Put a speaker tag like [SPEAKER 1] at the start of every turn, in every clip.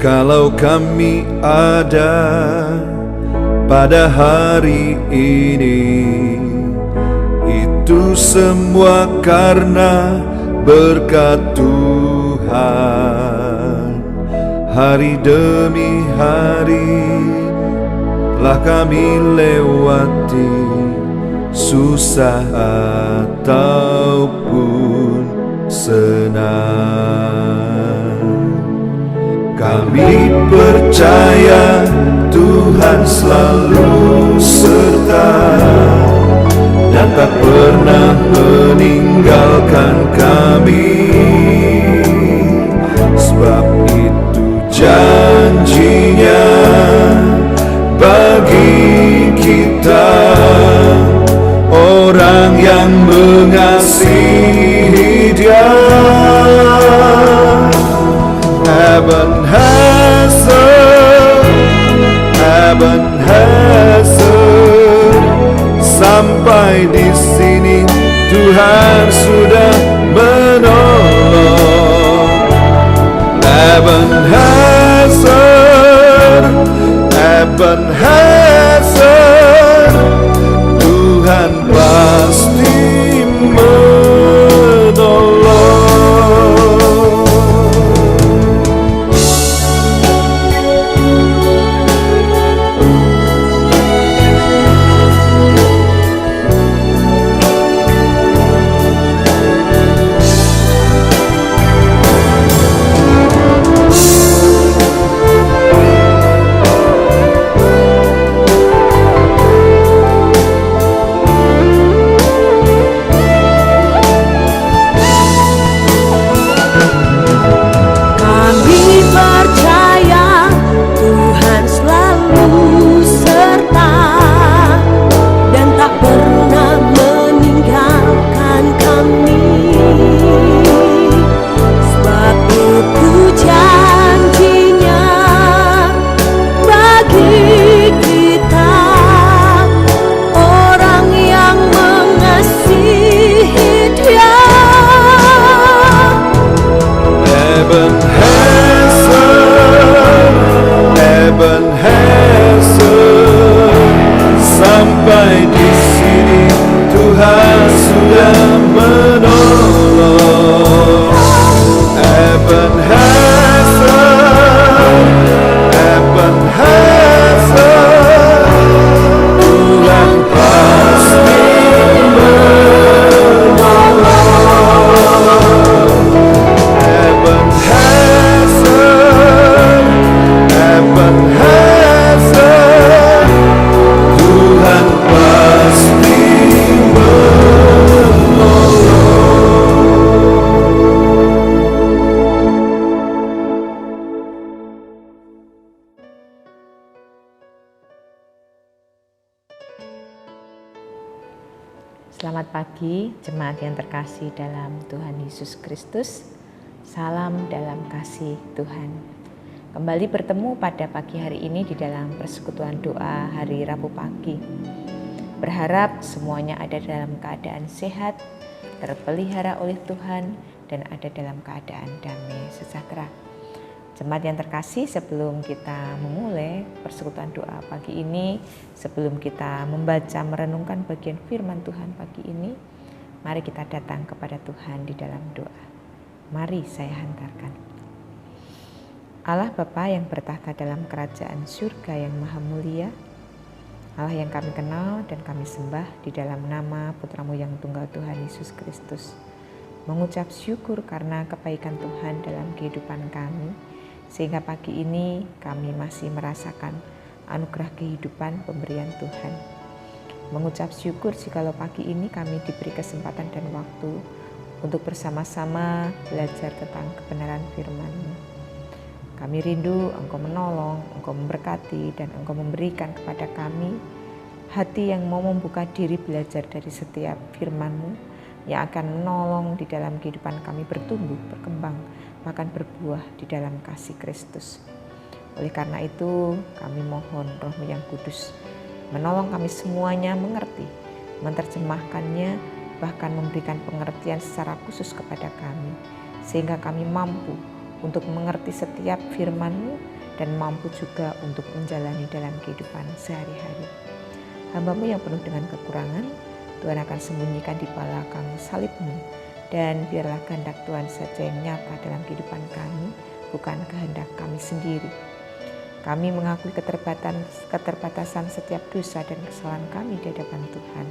[SPEAKER 1] Jikalau kami ada pada hari ini, itu semua karena berkat Tuhan. Hari demi hari telah kami lewati, susah ataupun senang. Kami percaya Tuhan selalu serta dan tak pernah meninggalkan kami. Sebab itu janjinya bagi kita, orang yang mengasihi Dia. Ebenezer, sampai di sini Tuhan sudah menolong. Ebenezer, Tuhan pasti menolong. Sampai di sini Tuhan sudah menolong. Ebenezer, Tuhan pasti menolong. Ebenezer, Tuhan pasti
[SPEAKER 2] Selamat pagi, jemaat yang terkasih dalam Tuhan Yesus Kristus. Salam dalam kasih Tuhan. Kembali bertemu pada pagi hari ini di dalam persekutuan doa hari Rabu pagi. Berharap semuanya ada dalam keadaan sehat, terpelihara oleh Tuhan, dan ada dalam keadaan damai sejahtera. Jemaat yang terkasih, sebelum kita memulai persekutuan doa pagi ini, sebelum kita membaca merenungkan bagian firman Tuhan pagi ini, mari kita datang kepada Tuhan di dalam doa. Mari saya hantarkan. Allah Bapa yang bertahta dalam kerajaan surga yang maha mulia, Allah yang kami kenal dan kami sembah di dalam nama Putramu yang tunggal Tuhan Yesus Kristus, mengucap syukur karena kebaikan Tuhan dalam kehidupan kami, sehingga pagi ini kami masih merasakan anugerah kehidupan pemberian Tuhan. Mengucap syukur jikalau pagi ini kami diberi kesempatan dan waktu untuk bersama-sama belajar tentang kebenaran firman-Mu. Kami rindu Engkau menolong, Engkau memberkati, dan Engkau memberikan kepada kami hati yang mau membuka diri belajar dari setiap firman-Mu yang akan menolong di dalam kehidupan kami bertumbuh, berkembang, bahkan berbuah di dalam kasih Kristus. Oleh karena itu, kami mohon Roh-Mu yang kudus menolong kami semuanya mengerti, menerjemahkannya, bahkan memberikan pengertian secara khusus kepada kami, sehingga kami mampu untuk mengerti setiap firman-Mu dan mampu juga untuk menjalani dalam kehidupan sehari-hari. Hamba-Mu yang penuh dengan kekurangan, Tuhan akan sembunyikan di belakang salib-Mu, dan biarlah kehendak Tuhan saja yang nyata dalam kehidupan kami, bukan kehendak kami sendiri. Kami mengakui keterbatasan setiap dosa dan kesalahan kami di hadapan Tuhan.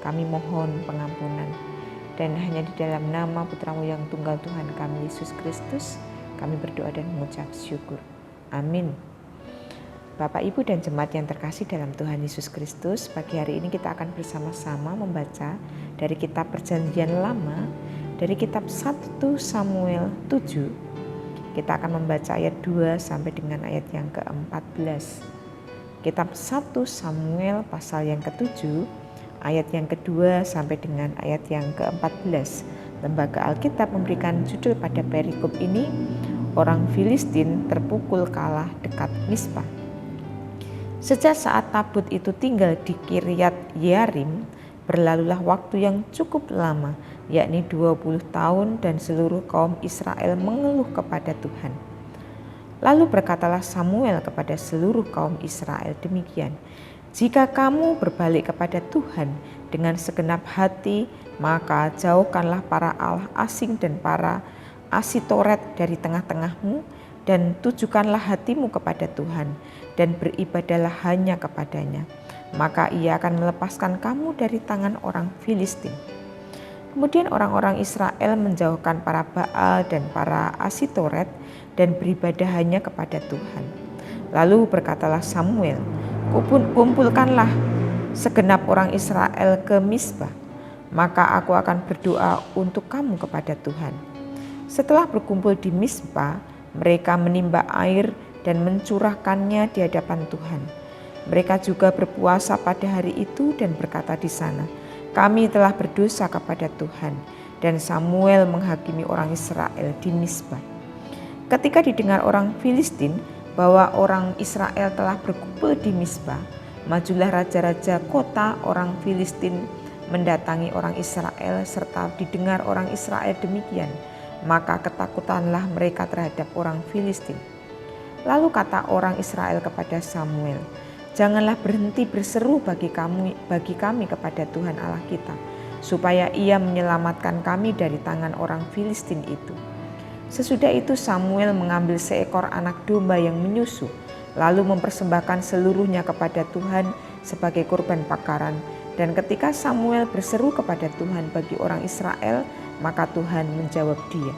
[SPEAKER 2] Kami mohon pengampunan, dan hanya di dalam nama Putra-Mu yang tunggal Tuhan kami, Yesus Kristus, kami berdoa dan mengucap syukur. Amin. Bapak, Ibu, dan jemaat yang terkasih dalam Tuhan Yesus Kristus, pagi hari ini kita akan bersama-sama membaca dari kitab Perjanjian Lama, dari kitab 1 Samuel 7. Kita akan membaca ayat 2 sampai dengan ayat yang ke-14. Kitab 1 Samuel pasal yang ke-7, ayat yang kedua sampai dengan ayat yang ke-14. Lembaga Alkitab memberikan judul pada perikop ini, orang Filistin terpukul kalah dekat Mispa. Sejak saat tabut itu tinggal di Kiryat Yearim, berlalulah waktu yang cukup lama, yakni 20 tahun, dan seluruh kaum Israel mengeluh kepada Tuhan. Lalu berkatalah Samuel kepada seluruh kaum Israel demikian, jika kamu berbalik kepada Tuhan dengan segenap hati, maka jauhkanlah para allah asing dan para Asitoret dari tengah-tengahmu, dan tujukanlah hatimu kepada Tuhan, dan beribadahlah hanya kepadanya. Maka ia akan melepaskan kamu dari tangan orang Filistin. Kemudian orang-orang Israel menjauhkan para Baal dan para Asitoret, dan beribadah hanya kepada Tuhan. Lalu berkatalah Samuel, kumpulkanlah segenap orang Israel ke Mispa, maka aku akan berdoa untuk kamu kepada Tuhan. Setelah berkumpul di Mispa, mereka menimba air dan mencurahkannya di hadapan Tuhan. Mereka juga berpuasa pada hari itu dan berkata di sana, kami telah berdosa kepada Tuhan. Dan Samuel menghakimi orang Israel di Mispa. Ketika didengar orang Filistin bahwa orang Israel telah berkumpul di Mispa, majulah raja-raja kota orang Filistin mendatangi orang Israel, serta didengar orang Israel demikian, maka ketakutanlah mereka terhadap orang Filistin. Lalu kata orang Israel kepada Samuel, janganlah berhenti berseru bagi kami kepada Tuhan Allah kita, supaya ia menyelamatkan kami dari tangan orang Filistin itu. Sesudah itu Samuel mengambil seekor anak domba yang menyusu, lalu mempersembahkan seluruhnya kepada Tuhan sebagai kurban bakaran. Dan ketika Samuel berseru kepada Tuhan bagi orang Israel, maka Tuhan menjawab dia.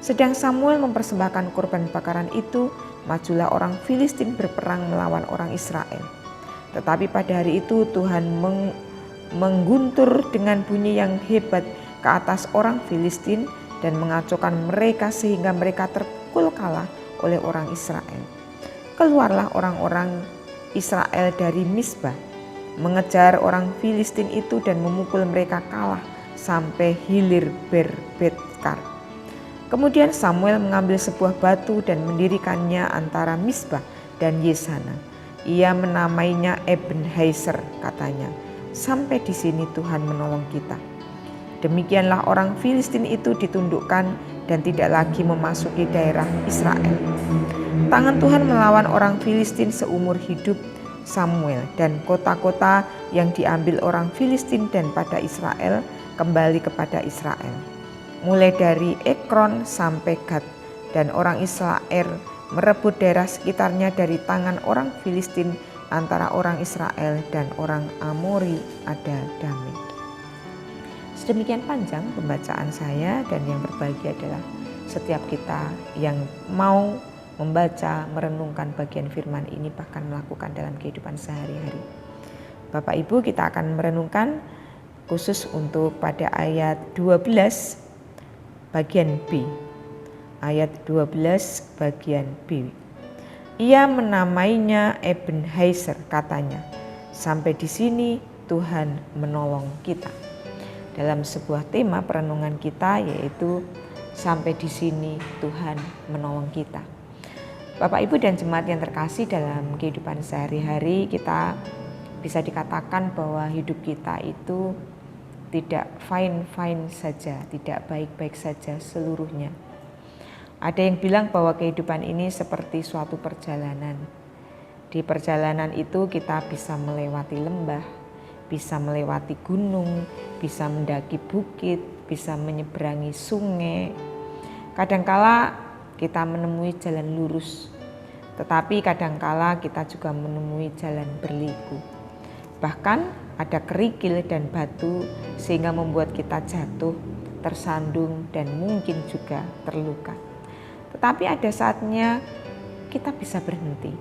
[SPEAKER 2] Sedang Samuel mempersembahkan kurban bakaran itu, majulah orang Filistin berperang melawan orang Israel. Tetapi pada hari itu Tuhan mengguntur dengan bunyi yang hebat ke atas orang Filistin dan mengacaukan mereka sehingga mereka terpukul kalah oleh orang Israel. Keluarlah orang-orang Israel dari Mispa, mengejar orang Filistin itu dan memukul mereka kalah sampai hilir Berbedkar. Kemudian Samuel mengambil sebuah batu dan mendirikannya antara Mispa dan Yesana. Ia menamainya Ebenezer, katanya, sampai di sini Tuhan menolong kita. Demikianlah orang Filistin itu ditundukkan dan tidak lagi memasuki daerah Israel. Tangan Tuhan melawan orang Filistin seumur hidup Samuel, dan kota-kota yang diambil orang Filistin dan pada Israel kembali kepada Israel, mulai dari Ekron sampai Gad, dan orang Israel merebut daerah sekitarnya dari tangan orang Filistin antara orang Israel dan orang Amori ada damai. Sedemikian panjang pembacaan saya, dan yang berbahagia adalah setiap kita yang mau membaca, merenungkan bagian firman ini, bahkan melakukan dalam kehidupan sehari-hari. Bapak Ibu, kita akan merenungkan khusus untuk pada ayat 12 bagian B. Ayat 12 bagian B. Ia menamainya Ebenezer, katanya, sampai di sini Tuhan menolong kita. Dalam sebuah tema perenungan kita, yaitu sampai di sini Tuhan menolong kita. Bapak Ibu dan jemaat yang terkasih, dalam kehidupan sehari-hari kita bisa dikatakan bahwa hidup kita itu tidak fine-fine saja, tidak baik-baik saja seluruhnya. Ada yang bilang bahwa kehidupan ini seperti suatu perjalanan. Di perjalanan itu kita bisa melewati lembah, bisa melewati gunung, bisa mendaki bukit, bisa menyeberangi sungai. Kadangkala kita menemui jalan lurus, tetapi kadangkala kita juga menemui jalan berliku. Bahkan ada kerikil dan batu sehingga membuat kita jatuh, tersandung, dan mungkin juga terluka. Tetapi ada saatnya kita bisa berhenti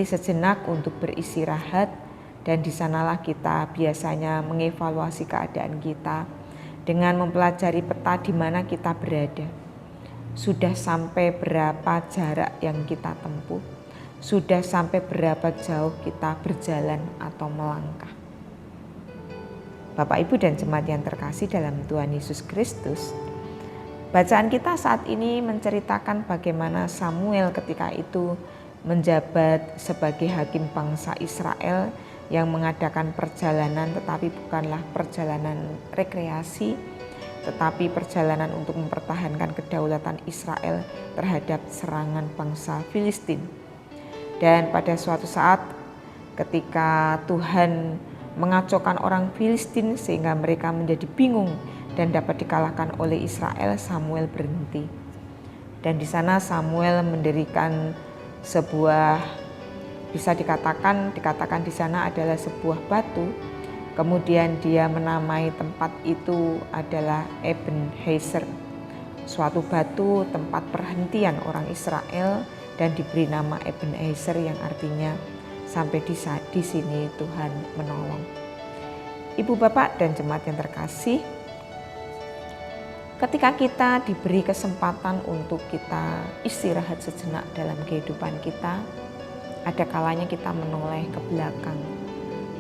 [SPEAKER 2] sejenak untuk beristirahat, dan di sanalah kita biasanya mengevaluasi keadaan kita dengan mempelajari peta di mana kita berada. Sudah sampai berapa jarak yang kita tempuh, sudah sampai berapa jauh kita berjalan atau melangkah. Bapak, Ibu, dan jemaat yang terkasih dalam Tuhan Yesus Kristus, bacaan kita saat ini menceritakan bagaimana Samuel ketika itu menjabat sebagai hakim bangsa Israel yang mengadakan perjalanan, tetapi bukanlah perjalanan rekreasi, tetapi perjalanan untuk mempertahankan kedaulatan Israel terhadap serangan bangsa Filistin. Dan pada suatu saat ketika Tuhan mengacaukan orang Filistin sehingga mereka menjadi bingung dan dapat dikalahkan oleh Israel, Samuel berhenti. Dan di sana Samuel mendirikan sebuah, bisa dikatakan di sana adalah sebuah batu. Kemudian dia menamai tempat itu adalah Ebenezer, suatu batu tempat perhentian orang Israel, dan diberi nama Ebenezer yang artinya sampai di sini Tuhan menolong. Ibu, Bapak, dan jemaat yang terkasih, ketika kita diberi kesempatan untuk kita istirahat sejenak dalam kehidupan kita, ada kalanya kita menoleh ke belakang,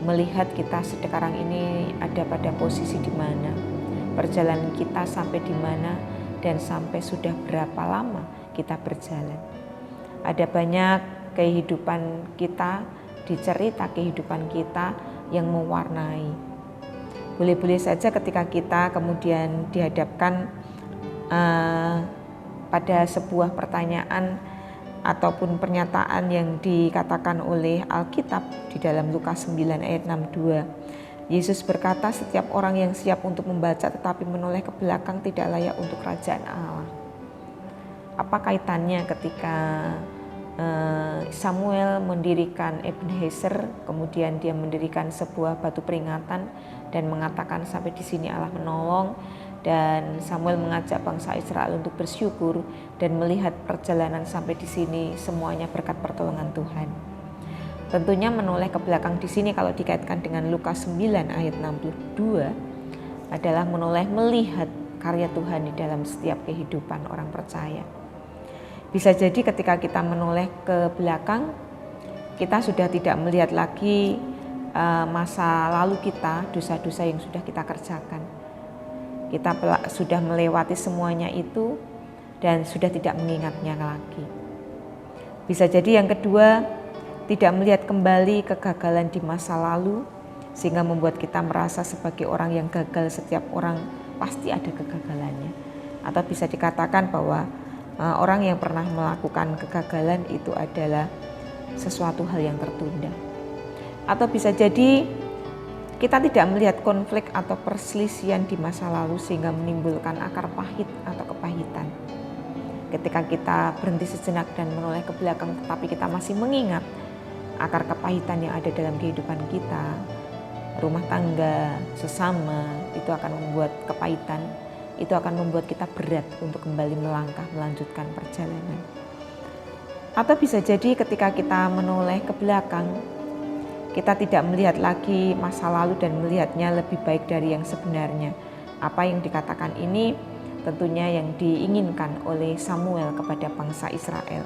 [SPEAKER 2] melihat kita sekarang ini ada pada posisi di mana, perjalanan kita sampai di mana, dan sampai sudah berapa lama kita berjalan. Ada banyak kehidupan kita, dicerita kehidupan kita yang mewarnai. Boleh-boleh saja ketika kita kemudian dihadapkan pada sebuah pertanyaan ataupun pernyataan yang dikatakan oleh Alkitab di dalam Lukas 9 ayat 62. Yesus berkata, setiap orang yang siap untuk membaca tetapi menoleh ke belakang tidak layak untuk kerajaan Allah. Apa kaitannya ketika Samuel mendirikan Ebenezer, kemudian dia mendirikan sebuah batu peringatan dan mengatakan sampai di sini Allah menolong, dan Samuel mengajak bangsa Israel untuk bersyukur dan melihat perjalanan sampai di sini semuanya berkat pertolongan Tuhan. Tentunya menoleh ke belakang di sini kalau dikaitkan dengan Lukas 9 ayat 62 adalah menoleh melihat karya Tuhan di dalam setiap kehidupan orang percaya. Bisa jadi ketika kita menoleh ke belakang, kita sudah tidak melihat lagi masa lalu kita, dosa-dosa yang sudah kita kerjakan. Kita sudah melewati semuanya itu dan sudah tidak mengingatnya lagi. Bisa jadi yang kedua, tidak melihat kembali kegagalan di masa lalu sehingga membuat kita merasa sebagai orang yang gagal. Setiap orang pasti ada kegagalannya. Atau bisa dikatakan bahwa orang yang pernah melakukan kegagalan itu adalah sesuatu hal yang tertunda. Atau bisa jadi kita tidak melihat konflik atau perselisihan di masa lalu sehingga menimbulkan akar pahit atau kepahitan. Ketika kita berhenti sejenak dan menoleh ke belakang tetapi kita masih mengingat akar kepahitan yang ada dalam kehidupan kita, rumah tangga, sesama, itu akan membuat kepahitan. Itu akan membuat kita berat untuk kembali melangkah melanjutkan perjalanan. Atau bisa jadi ketika kita menoleh ke belakang, kita tidak melihat lagi masa lalu dan melihatnya lebih baik dari yang sebenarnya. Apa yang dikatakan ini tentunya yang diinginkan oleh Samuel kepada bangsa Israel.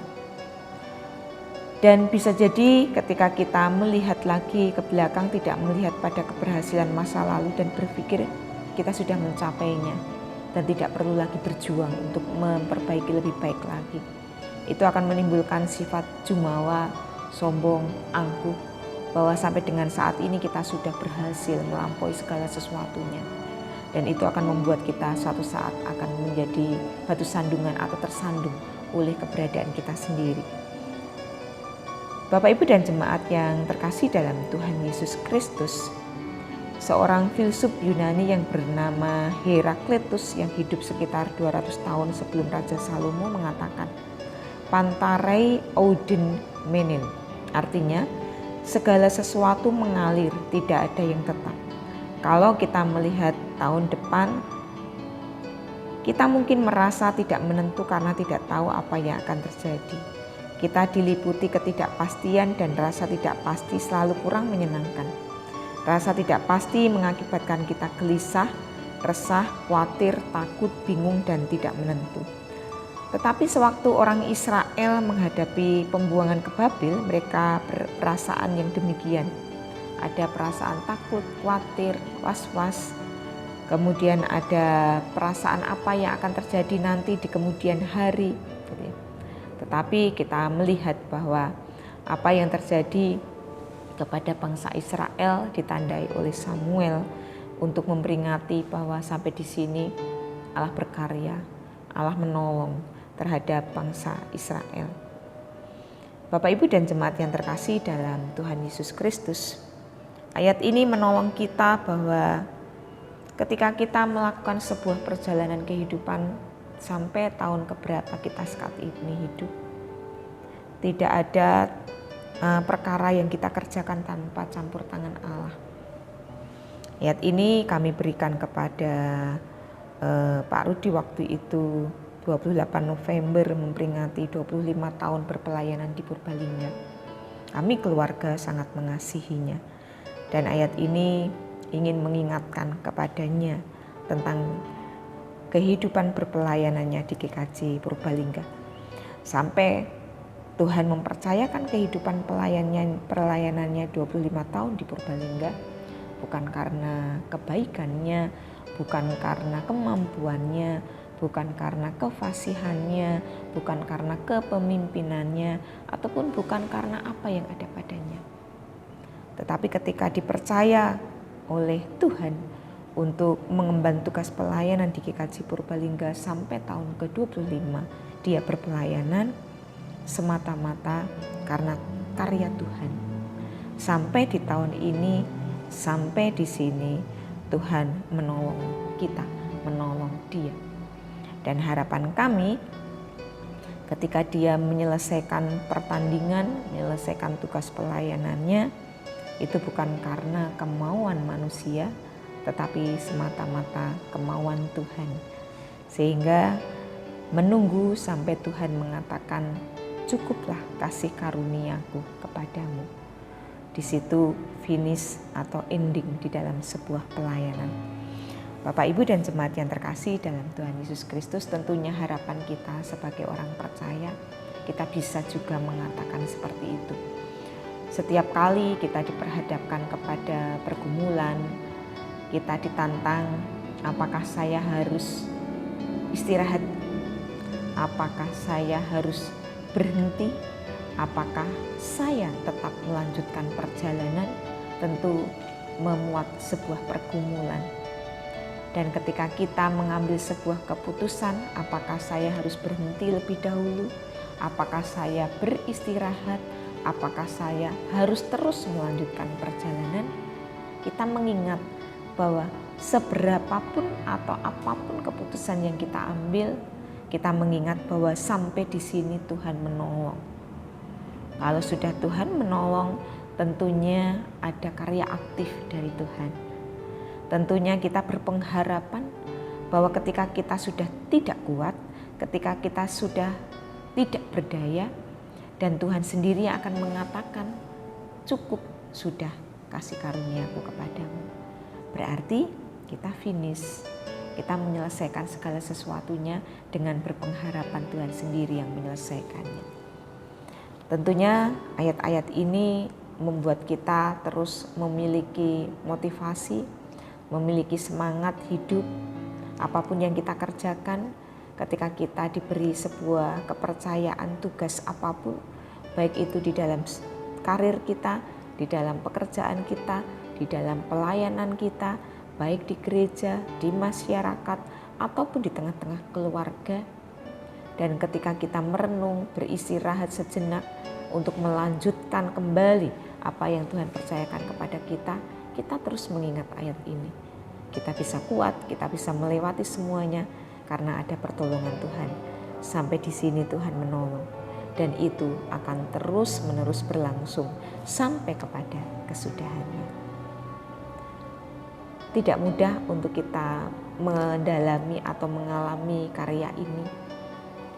[SPEAKER 2] Dan bisa jadi ketika kita melihat lagi ke belakang, tidak melihat pada keberhasilan masa lalu dan berpikir kita sudah mencapainya dan tidak perlu lagi berjuang untuk memperbaiki lebih baik lagi. Itu akan menimbulkan sifat jumawa, sombong, angkuh, bahwa sampai dengan saat ini kita sudah berhasil melampaui segala sesuatunya. dan itu akan membuat kita suatu saat akan menjadi batu sandungan atau tersandung oleh keberadaan kita sendiri. Bapak, Ibu, dan jemaat yang terkasih dalam Tuhan Yesus Kristus, seorang filsuf Yunani yang bernama Herakleitos yang hidup sekitar 200 tahun sebelum Raja Salomo mengatakan, Pantarei ouden menin, artinya segala sesuatu mengalir, tidak ada yang tetap. Kalau kita melihat tahun depan, kita mungkin merasa tidak menentu karena tidak tahu apa yang akan terjadi. Kita diliputi ketidakpastian dan rasa tidak pasti selalu kurang menyenangkan. Rasa tidak pasti mengakibatkan kita gelisah, resah, khawatir, takut, bingung, dan tidak menentu. Tetapi sewaktu orang Israel menghadapi pembuangan ke Babel, mereka berperasaan yang demikian. Ada perasaan takut, khawatir, was-was. Kemudian ada perasaan apa yang akan terjadi nanti di kemudian hari. Tetapi kita melihat bahwa apa yang terjadi kepada bangsa Israel ditandai oleh Samuel untuk memperingati bahwa sampai di sini Allah berkarya, Allah menolong terhadap bangsa Israel. Bapak, Ibu, dan jemaat yang terkasih dalam Tuhan Yesus Kristus, ayat ini menolong kita bahwa ketika kita melakukan sebuah perjalanan kehidupan sampai tahun keberapa kita saat ini hidup, tidak ada perkara yang kita kerjakan tanpa campur tangan Allah. Ayat ini kami berikan kepada Pak Rudi waktu itu 28 November memperingati 25 tahun berpelayanan di Purbalingga. Kami keluarga sangat mengasihinya, dan ayat ini ingin mengingatkan kepadanya tentang kehidupan berpelayanannya di GKJ Purbalingga. Sampai Tuhan mempercayakan kehidupan pelayanannya 25 tahun di Purbalingga, bukan karena kebaikannya, bukan karena kemampuannya, bukan karena kefasihannya, bukan karena kepemimpinannya, ataupun bukan karena apa yang ada padanya. Tetapi ketika dipercaya oleh Tuhan untuk mengemban tugas pelayanan di GKJ Purbalingga sampai tahun ke-25, dia berpelayanan semata-mata karena karya Tuhan. Sampai di tahun ini, sampai di sini, Tuhan menolong kita, menolong dia. Dan harapan kami ketika dia menyelesaikan pertandingan, menyelesaikan tugas pelayanannya, itu bukan karena kemauan manusia, tetapi semata-mata kemauan Tuhan. Sehingga menunggu sampai Tuhan mengatakan, cukuplah kasih karuniaku kepadamu. Di situ finish atau ending di dalam sebuah pelayanan. Bapak, Ibu, dan jemaat yang terkasih dalam Tuhan Yesus Kristus, tentunya harapan kita sebagai orang percaya, kita bisa juga mengatakan seperti itu. Setiap kali kita diperhadapkan kepada pergumulan, kita ditantang, apakah saya harus istirahat? Apakah saya harus berhenti? Apakah saya tetap melanjutkan perjalanan? Tentu memuat sebuah pergumulan. Dan ketika kita mengambil sebuah keputusan, apakah saya harus berhenti lebih dahulu? Apakah saya beristirahat? Apakah saya harus terus melanjutkan perjalanan? Kita mengingat bahwa seberapapun atau apapun keputusan yang kita ambil, kita mengingat bahwa sampai di sini Tuhan menolong. Kalau sudah Tuhan menolong, tentunya ada karya aktif dari Tuhan. Tentunya kita berpengharapan bahwa ketika kita sudah tidak kuat, ketika kita sudah tidak berdaya, dan Tuhan sendiri akan mengatakan, cukup sudah kasih karuniaku kepadamu. Berarti kita finish, kita menyelesaikan segala sesuatunya dengan berpengharapan Tuhan sendiri yang menyelesaikannya. Tentunya ayat-ayat ini membuat kita terus memiliki motivasi, memiliki semangat hidup. Apapun yang kita kerjakan, ketika kita diberi sebuah kepercayaan tugas apapun, baik itu di dalam karir kita, di dalam pekerjaan kita, di dalam pelayanan kita, baik di gereja, di masyarakat, ataupun di tengah-tengah keluarga. Dan ketika kita merenung, beristirahat sejenak untuk melanjutkan kembali apa yang Tuhan percayakan kepada kita, kita terus mengingat ayat ini. Kita bisa kuat, kita bisa melewati semuanya karena ada pertolongan Tuhan. Sampai di sini Tuhan menolong, dan itu akan terus-menerus berlangsung sampai kepada kesudahannya. Tidak mudah untuk kita mendalami atau mengalami karya ini,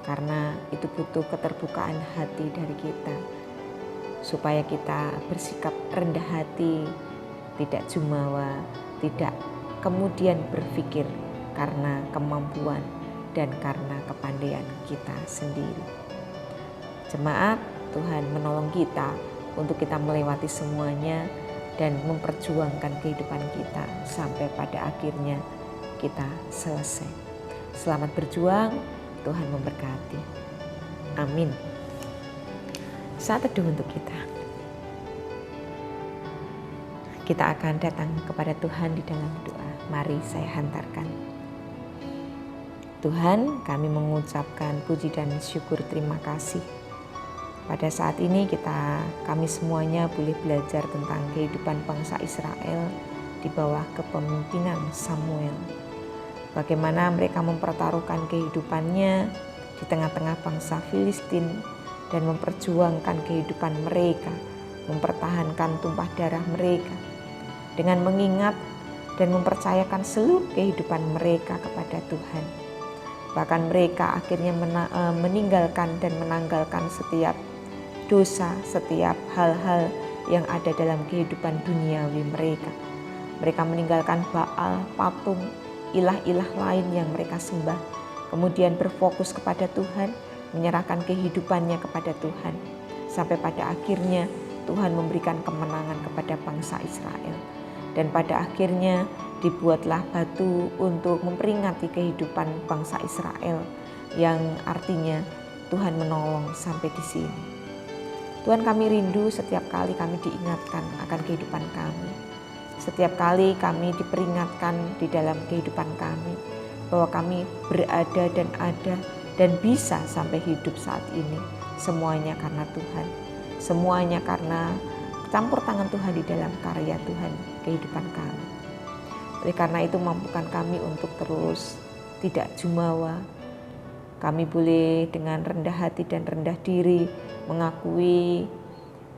[SPEAKER 2] karena itu butuh keterbukaan hati dari kita, supaya kita bersikap rendah hati, tidak jumawa, tidak kemudian berpikir karena kemampuan dan karena kepandaian kita sendiri. Jemaat, Tuhan menolong kita untuk kita melewati semuanya dan memperjuangkan kehidupan kita sampai pada akhirnya kita selesai. Selamat berjuang, Tuhan memberkati. Amin. Saat teduh untuk kita. Kita akan datang kepada Tuhan di dalam doa. Mari saya hantarkan. Tuhan, kami mengucapkan puji dan syukur terima kasih. Pada saat ini kami semuanya boleh belajar tentang kehidupan bangsa Israel di bawah kepemimpinan Samuel. Bagaimana mereka mempertaruhkan kehidupannya di tengah-tengah bangsa Filistin dan memperjuangkan kehidupan mereka, mempertahankan tumpah darah mereka dengan mengingat dan mempercayakan seluruh kehidupan mereka kepada Tuhan. Bahkan mereka akhirnya meninggalkan dan menanggalkan setiap dosa, setiap hal-hal yang ada dalam kehidupan duniawi mereka. Mereka meninggalkan Baal, patung, ilah-ilah lain yang mereka sembah. Kemudian berfokus kepada Tuhan, menyerahkan kehidupannya kepada Tuhan. Sampai pada akhirnya Tuhan memberikan kemenangan kepada bangsa Israel. Dan pada akhirnya dibuatlah batu untuk memperingati kehidupan bangsa Israel, yang artinya Tuhan menolong sampai di sini. Tuhan, kami rindu setiap kali kami diingatkan akan kehidupan kami. Setiap kali kami diperingatkan di dalam kehidupan kami bahwa kami berada dan ada dan bisa sampai hidup saat ini. Semuanya karena Tuhan. Semuanya karena campur tangan Tuhan di dalam karya Tuhan kehidupan kami. Oleh karena itu mampukan kami untuk terus tidak jumawa. Kami boleh dengan rendah hati dan rendah diri mengakui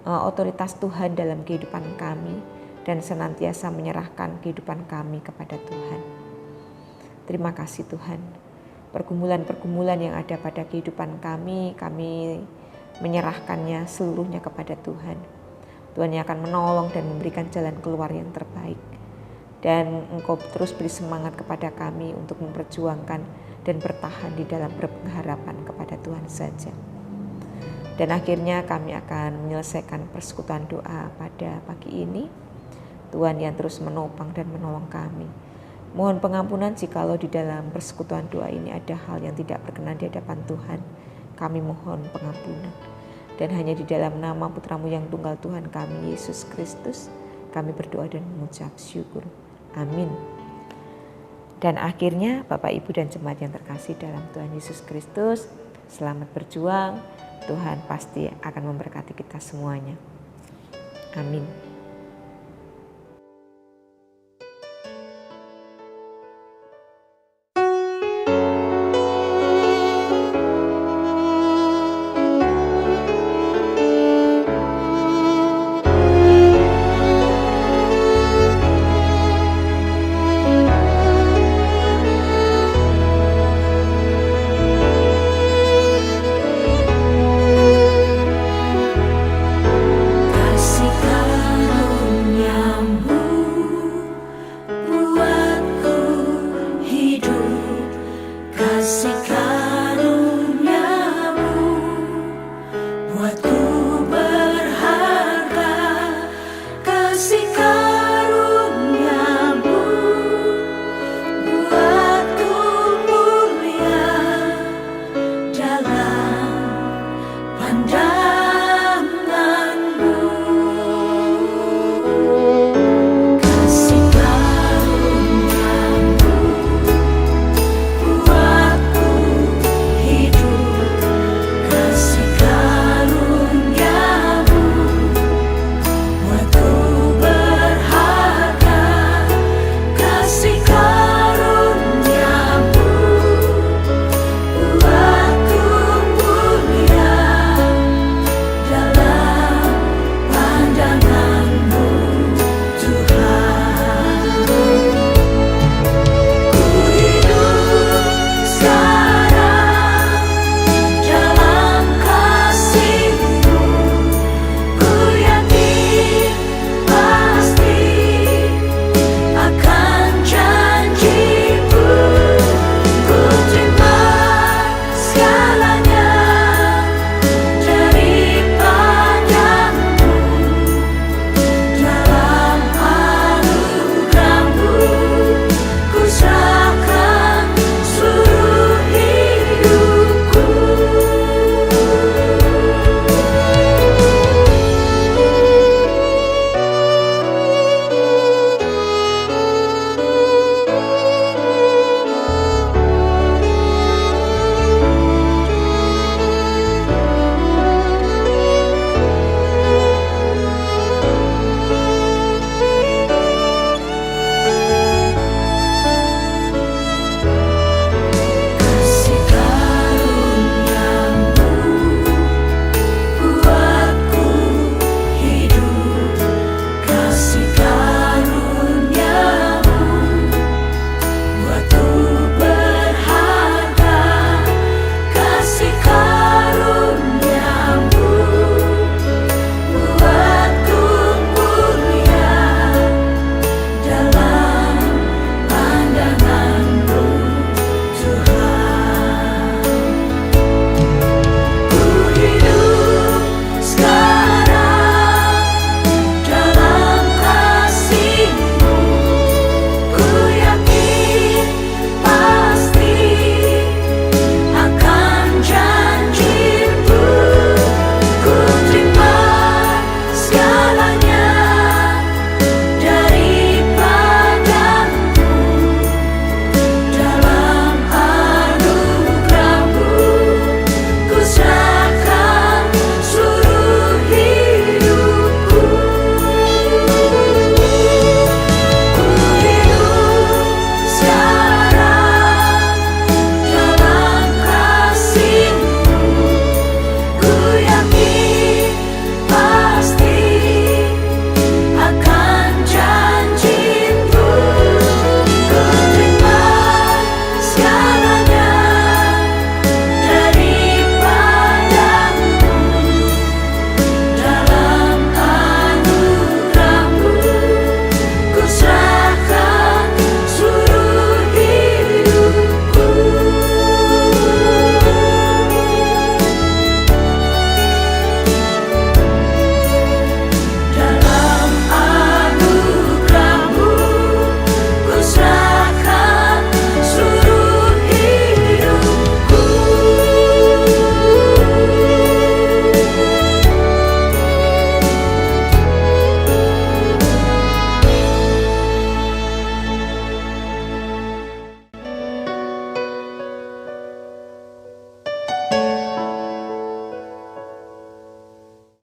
[SPEAKER 2] otoritas Tuhan dalam kehidupan kami dan senantiasa menyerahkan kehidupan kami kepada Tuhan. Terima kasih Tuhan. Pergumulan-pergumulan yang ada pada kehidupan kami menyerahkannya seluruhnya kepada Tuhan. Tuhan yang akan menolong dan memberikan jalan keluar yang terbaik. Dan Engkau terus beri semangat kepada kami untuk memperjuangkan dan bertahan di dalam berpengharapan kepada Tuhan saja. Dan akhirnya kami akan menyelesaikan persekutuan doa pada pagi ini. Tuhan yang terus menopang dan menolong kami. Mohon pengampunan jikalau di dalam persekutuan doa ini ada hal yang tidak berkenan di hadapan Tuhan. Kami mohon pengampunan. Dan hanya di dalam nama Putra-Mu yang tunggal Tuhan kami, Yesus Kristus, kami berdoa dan mengucap syukur. Amin. Dan akhirnya Bapak, Ibu, dan jemaat yang terkasih dalam Tuhan Yesus Kristus, selamat berjuang. Tuhan pasti akan memberkati kita semuanya. Amin.